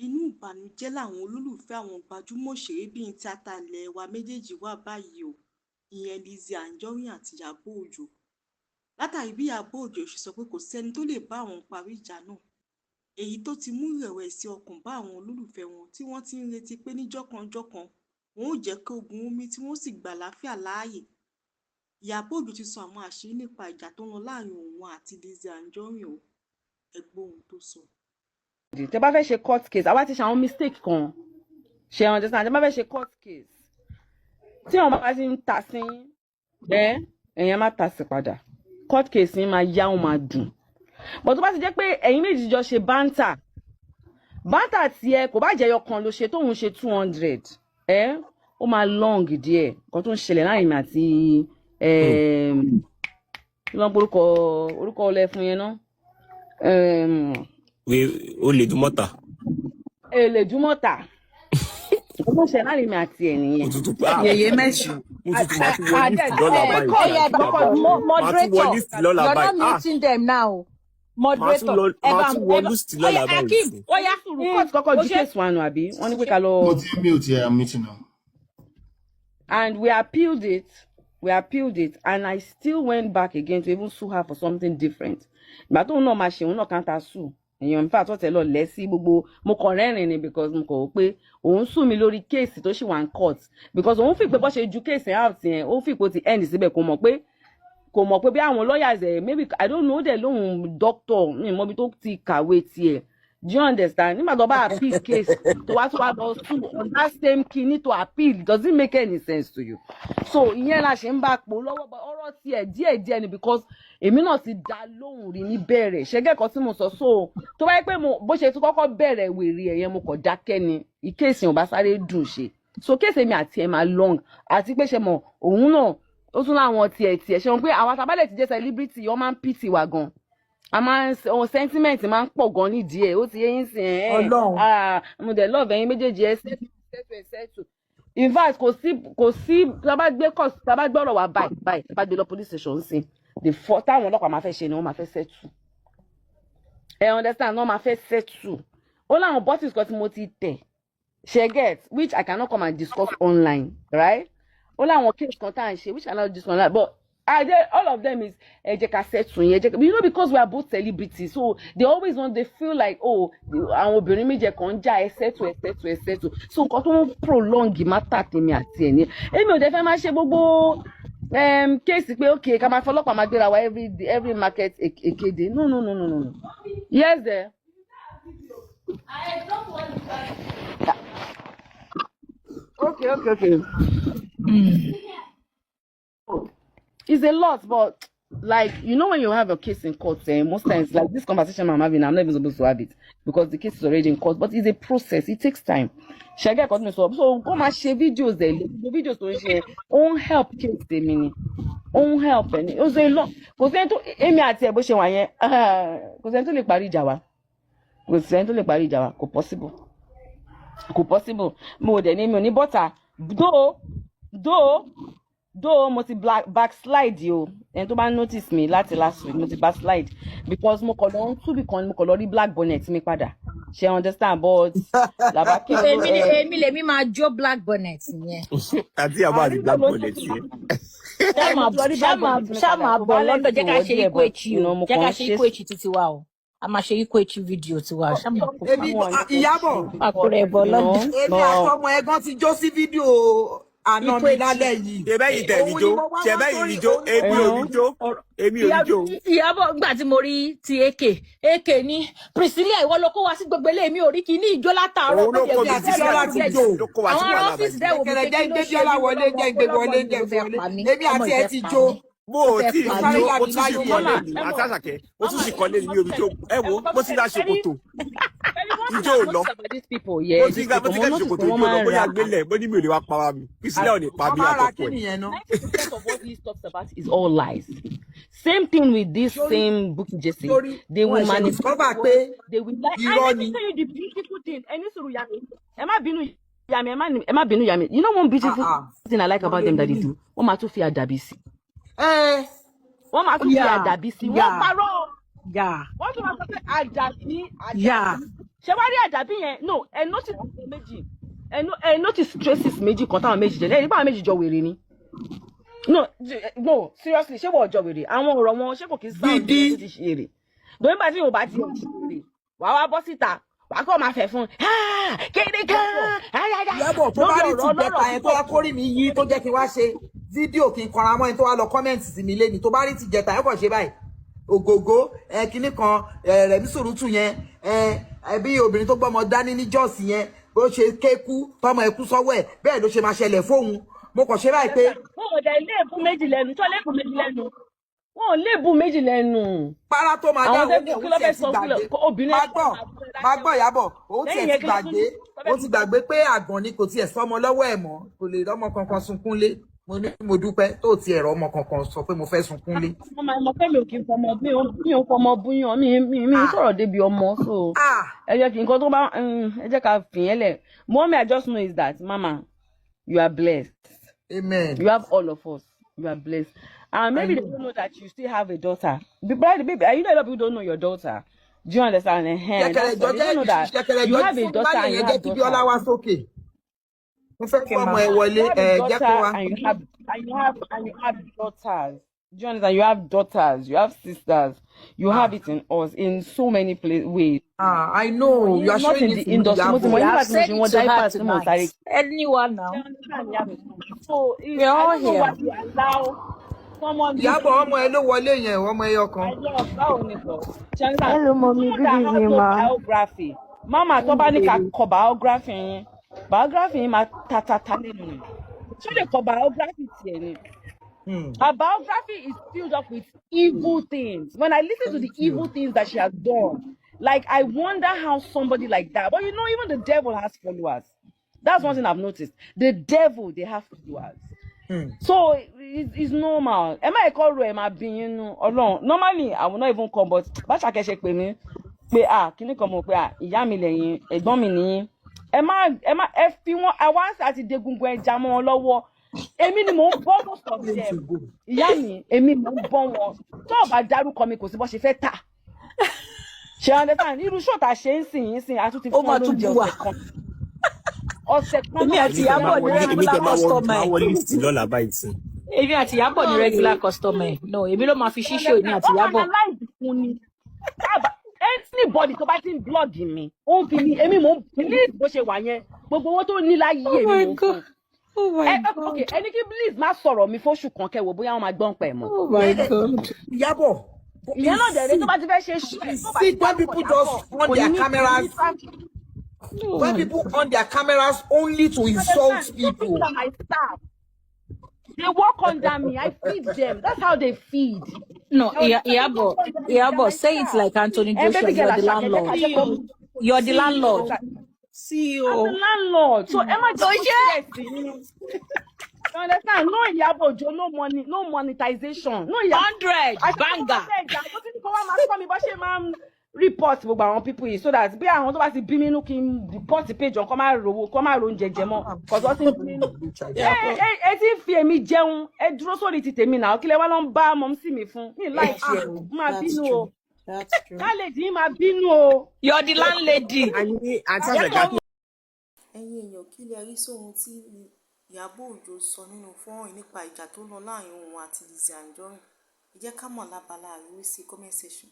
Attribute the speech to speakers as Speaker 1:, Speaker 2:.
Speaker 1: Inú ìbànújẹ́ làwọn olólùfẹ́ àwọn gbajúmọ̀ òṣèrébìnrin tíátà ilẹ̀ wa méjèèjì wà báyìí o, ìyẹn Lizzy Anjorin àti Iyabo Ojo. Látàrí bí Iyabo Ojo ṣe sọ pé kò sẹ́ni tó lè bá àwọn parí ìjà náà, èyí tó ti mú ìrẹ̀wẹ̀sì ọkàn bá àwọn olólùfẹ́ wọn tí wọ́n ti ń retí pé níjọ́kanjọ́kan wọn ò jẹ́ kí ogun omi tí wọ́n sì gbà láfíà láàyè. Iyabo Ojo ti sọ àwọn àṣírí nípa ìjà tó ń lọ láàrin òun àti Lizzy Anjorin o, ẹ gbọ́ ohun tó sọ.
Speaker 2: Tẹ́ bá fẹ́ ṣe court case àwa ti ṣe àwọn mistake kan ṣe understand. Tẹ́ bá fẹ́ ṣe court case tí àwọn bá ti ń ta sí ẹ̀yẹn má ta sí padà, court case yín máa yá wọn máa dùn. But tó bá ti jẹ́ pé ẹ̀yin méjì jọ ṣe báńtà tiẹ̀ kò bá jẹyọ kan ló ṣe tóun ṣe 200 ó máa long díẹ̀ kan tó ń ṣẹlẹ̀ láàrin mi àti orúkọ ọlẹ́ fún yẹn náà.
Speaker 3: O lè dún mọ́ta.
Speaker 2: Èlè dún mọ́ta. Ó ṣe láàrin mi àti ẹ̀ nìyẹn.
Speaker 4: Yèyé mẹ́sù.
Speaker 3: Moderator,
Speaker 4: you're not meeting them now. Moderator,
Speaker 2: Akim, oya court kọ́kọ́ ju case one àbí wọ́n ní pé ká lọ.
Speaker 5: I'm meeting now.
Speaker 2: And we appealed it, and I still went back again to even sue her for something different. Ìgbà tóun náà máa ṣe òun náà counter sue. Èèyàn nípa àtọ́tẹ̀ lọ lẹ́sí gbogbo mo kàn rẹ́rìn ni because mo kàn ó pé òun sùn mí lórí kéèsì tó ṣì wà ní court because òun fi pé bó ṣe ju kéèsì out yẹn ó fi pé ó ti end síbẹ̀ kò mọ̀ pé bí àwọn lawyers maybe I don't know dẹ̀ lóhùn doctor mi mọ̀ bí tó ti kàwé tiẹ̀. Do you understand? Nígbà tó bá appeal case tó wá lọ sue on that same key to appeal, does it make any sense to you? So ìyẹn la ṣe ń bá pò lọ́wọ́ ọ̀rọ̀ tiẹ̀ díẹ̀ ni because èmi náà ti dá lóhùn rí ní bẹ̀rẹ̀ ṣẹ́gẹ́ kan tí mo sọ so tó bá yẹ pé bó ṣe tún kọ́kọ́ bẹ̀rẹ̀ wèrè ẹ̀yẹn mo kàn dákẹ́ ni ìkéèsì ò bá sáré dùn ṣe so kéèsì mi àti ẹ̀ máa long àti pé ṣe mọ̀ òun náà ó tún láwọn tiẹ̀ ṣe wọn pé àwọn àtàbálẹ̀ ti jẹ́ celebrity wọ́n máa ń pìtì wà gan a máa ń sentiment máa ń pọ̀ gan nídìí ẹ̀ ó ti yẹ yín sìn mo dẹ̀ love ẹ̀yin méjèèjì ẹ̀ ṣètò in fact kò sí tábà gbọ́rọ̀ wá báyìí tábà gbé lọ police station sí the first táwọn ọlọ́pàá máa fẹ́ ṣe ni wọ́n máa fẹ́ settle understand wọ́n máa fẹ́ settle ó láwọn bottles kan tí mo ti tẹ̀ ṣe get which I cannot come and discuss online right ó láwọn case kan tá à ń ṣe which I cannot discuss online but all of them is ẹ jẹ́ ká settle yẹn you know because we are both celebrities so they feel like àwọn obìnrin méje kan ń jà ẹ settle so nǹkan tó ń prolong matter tèmi àti ẹ̀ ní èmi ò dẹ̀ fẹ́ máa ṣe gbogbo case pé okay ká máa fọlọ́pàá máa gbéra wa every market èkéde no yes there. Okay. It's a lot, but like you know when you have a case in court, most times like this conversation I'm having, I'm not even supposed to have it because the case is already in court. But it's a process; it takes time. Shall I get me so go and share videos there. The videos to share won't help case the mini, won't help any. It was a lot. Kò sẹ́ni tó èmi àti ẹ̀ bó ṣe wà yẹn kò sẹ́ni tó lè parí ìjà wa kò possible mo dẹ̀ ní mi ò ní bọ́tà though mo ti backslide o ẹni tó bá notice mi láti last week mo ti backslide because mo kàn lọ ń túbì kan mo kàn lọ rí black bonnet mi padà ṣe understand but làbákẹ́
Speaker 4: èmi lèmi máa jó black bonnet yẹn.
Speaker 3: àti àbá àti black bonnet yẹn.
Speaker 4: ṣáàmà bọ̀ lọ́dọ̀ jẹ́ ká ṣe ikú èchì o jẹ́ ká ṣe ikú èchì títí wa o a máa ṣe ikú èchì fídíò tiwa ṣáàmà kò fún wọn.
Speaker 6: Ìyábọ̀
Speaker 4: àkúrẹ́ bọ̀ lọ́dọ̀.
Speaker 6: èmi àtọmọ ẹ̀gbọ́n ti jó sí fídíò àná mi lálẹ́ yìí.
Speaker 3: ṣẹbẹ́ yìí tẹ̀ níjó ṣẹbẹ́ yìí níjó èmi ò níjó.
Speaker 4: Ìyábọ̀ gbà tí mo rí ti AK ní Priscilla ìwọ ló kó wá sí gbogbo ilé mi ò rí kí ní ìjó látàárọ̀.
Speaker 3: òun ló kó mi sí
Speaker 6: láti jó.
Speaker 4: àwọn ọ́fíìsì dẹ̀ wò mí
Speaker 6: kẹ̀kẹ́ jẹ́ gbẹ́jọ́ láwọlé jẹ́ gbẹ́wọlé èmi àti ẹ ti jó.
Speaker 3: bó o tí ì ní o tún sì kọ́lé ní àtàṣàkẹ́ o tún sì kọ́lé ní omi tó ẹ wo mo ti dá ṣòkòtò ìjó ò lọ mo ti dá ṣòkòtò ìjó lọ bóyá gbélé bó ní mi ò lè wá para mi Priscilla ò ní pa mí àtọkọ ẹ.
Speaker 2: 90% of what he talks about is all lies. Same thing with this same Bukky Jesse. They will manipulate. They will lie. And let me tell you the beautiful thing. Ẹni sùúrù Yami. Ẹ má bínú Yami. You know one beautiful thing I like about them that they do? Wọ́n máa tún fi àdàbí sí. Wọ́n máa tún fi àdàbí sí. Wọ́n parọ́. Wọ́n tún máa sọ pé àdàbí. ṣé wá rí Àjàbí yẹn no ẹ notice méjì ẹ notice traces méjì kan táwọn méjì jẹ lẹ́yìn nípa àwọn méjì jọ wèrè ni no seriously ṣé wọ́n jọ wèrè àwọn ọ̀rọ̀ wọn ṣé kò kí sound bí tó ti ṣe èrè lóyún bá tí yóò bá ti ṣe èrè wàá wá bọ́ síta wàá kọ́ máa fẹ̀ fún kéde kan
Speaker 6: Iyabo tó bá rí ti jẹta yẹn tó wá kórì mi yí tó jẹ́ kí wá ṣe fídíò kí n kọra mọ́ ẹni tó wá lọ kọ́mẹ́ǹtì sí mi lé ní tó bá rí ti jẹta yẹn kàn ṣe báyìí ògògó kinní kan Rẹ̀mí Sùrùtù yẹn bí obìnrin tó gbọ́mọ dání ní jọ́ọ̀sì yẹn bó ṣe kéku tọmọ ẹkú sọ́wọ́ ẹ̀ bẹ́ẹ̀ ló ṣe máa ṣẹlẹ̀ fóun mo kàn ṣe báyìí pé.
Speaker 2: wọn ò dẹ léèbù méjì lẹ́nu tó léèbù méjì lẹ́nu wọn ò léèbù méjì lẹ́nu.
Speaker 6: para tó máa dá òun tiẹ̀ ti gbàgbé má gbọ́ Iyabo òun tiẹ̀ ti gbàgbé pé àgàn ni kò tiẹ̀ sọmọ lọ́wọ́ ẹ̀ mọ́ kò lè rọ́mọ kankan sunkún lé mo ní mo dúpẹ́ tó tiẹ̀ rọ ọmọ kankan sọ pé mo fẹ́ sunkún lé.
Speaker 2: ọmọ pé mi ò kí n fọmọ mi ò fọmọ búyàn mi sọ̀rọ̀ débi ọmọ so ẹ jẹ́ kí nǹkan tó bá ẹ jẹ́ ká fìyẹn lẹ̀ mommy I just know is that mama you are blessed.
Speaker 6: Amen.
Speaker 2: You have all of us. You are blessed. And maybe they don't know that you still have a daughter. Baby, you know a lot of people don't know your daughter. Do you understand? They don't know that you have a daughter and you have daughters. You have daughters. Do you understand? You have daughters. You have sisters. You have it in us in so many ways.
Speaker 6: I know. You are
Speaker 2: not in the industry.
Speaker 4: Anyone now?
Speaker 2: So
Speaker 4: we are all here.
Speaker 6: Iyabo ọmọ ẹ ló wọlé yẹn ọmọ ẹyọ kan.
Speaker 2: Hello mommy, good evening ma. Biography. Mama tó bá ní ká kọ biography yẹn. Biography yẹn máa ta lẹ́nu ni. Ṣé lè kọ biography tiẹ̀ ni? Her biography is filled up with evil things. When I listen to the evil things that she has done, like I wonder how somebody like that. But you know, even the devil has followers. That's one thing I've noticed. The devil, they have followers. So it's normal. Am I call am I being alone? Normally, I will not even come, but Basha Keshe pe mi pe can you come up ìyá mi lẹ́yìn ẹ̀gbọ́n mi ni. Am I fi won I want at de gungun ẹja mọ́ lọ́wọ́. Èmi ni mo bo most of them. Ìyá mi, èmi mo bo wọn. Tó bá dárúkọ mi kò sí bó ṣe fẹ́ tà. Ṣé understand? Irú short a ṣe nsìn a tún ti fún lóúnjẹ ọ̀sẹ̀ kan. Ọ̀sẹ̀ kan
Speaker 4: mi àti Iyabo ni regular customer. Èmi àti Iyabo ni regular customer. No, èmi ló máa fi ṣíṣe ní àti Iyabo.
Speaker 2: Anybody tó bá ti ń blog mi, ó ń fi ní èmi mo please bó ṣe wà yẹn. Gbogbo owó tó ní láyé èmi mo.
Speaker 4: Oh my God.
Speaker 2: Okay, ẹni kí please má sọ̀rọ̀ mi fóṣù kan kẹ́ wò bóyá wọ́n máa gbọ́n pẹ̀ mọ́.
Speaker 4: Oh my God.
Speaker 6: Iyabo.
Speaker 2: Ìyẹn náà dẹ̀rẹ́ tó bá ti fẹ́ ṣe
Speaker 6: see when people just on their cameras. When people on their cameras only to insult people.
Speaker 2: They work under me. I feed them. That's how they feed.
Speaker 4: No, Iyabo, say it like Anthony Joshua. You're the landlord. You're the landlord.
Speaker 2: CEO. I'm the landlord. So Emma Joshua. You understand? No Iyabo Ojo, no money, no monetization. No
Speaker 4: 100 banger.
Speaker 2: Report gbogbo àwọn people yìí so that bí àwọn tó bá ti bí mi nú kí n report page on kó má rówó kó má ro oúnjẹ jẹ mọ́ cause ti bí nú ẹ ti fi èmi jẹun ẹ dúró sórí ti tèmi náà kí lẹ wá lọ ń bá mom sí mi fún mi like ẹ má bínú o landlady má bínú o.
Speaker 4: You're the landlady.
Speaker 1: ẹ̀yin èèyàn kí lẹ rí sóhun tí Iyabo Ojo sọ nínú fọ́nrán nípa ìjà tó lọ láàrin òun àti Lizzy Anjorin ẹ jẹ́ ká mọ̀ lábala àríwísí comment section.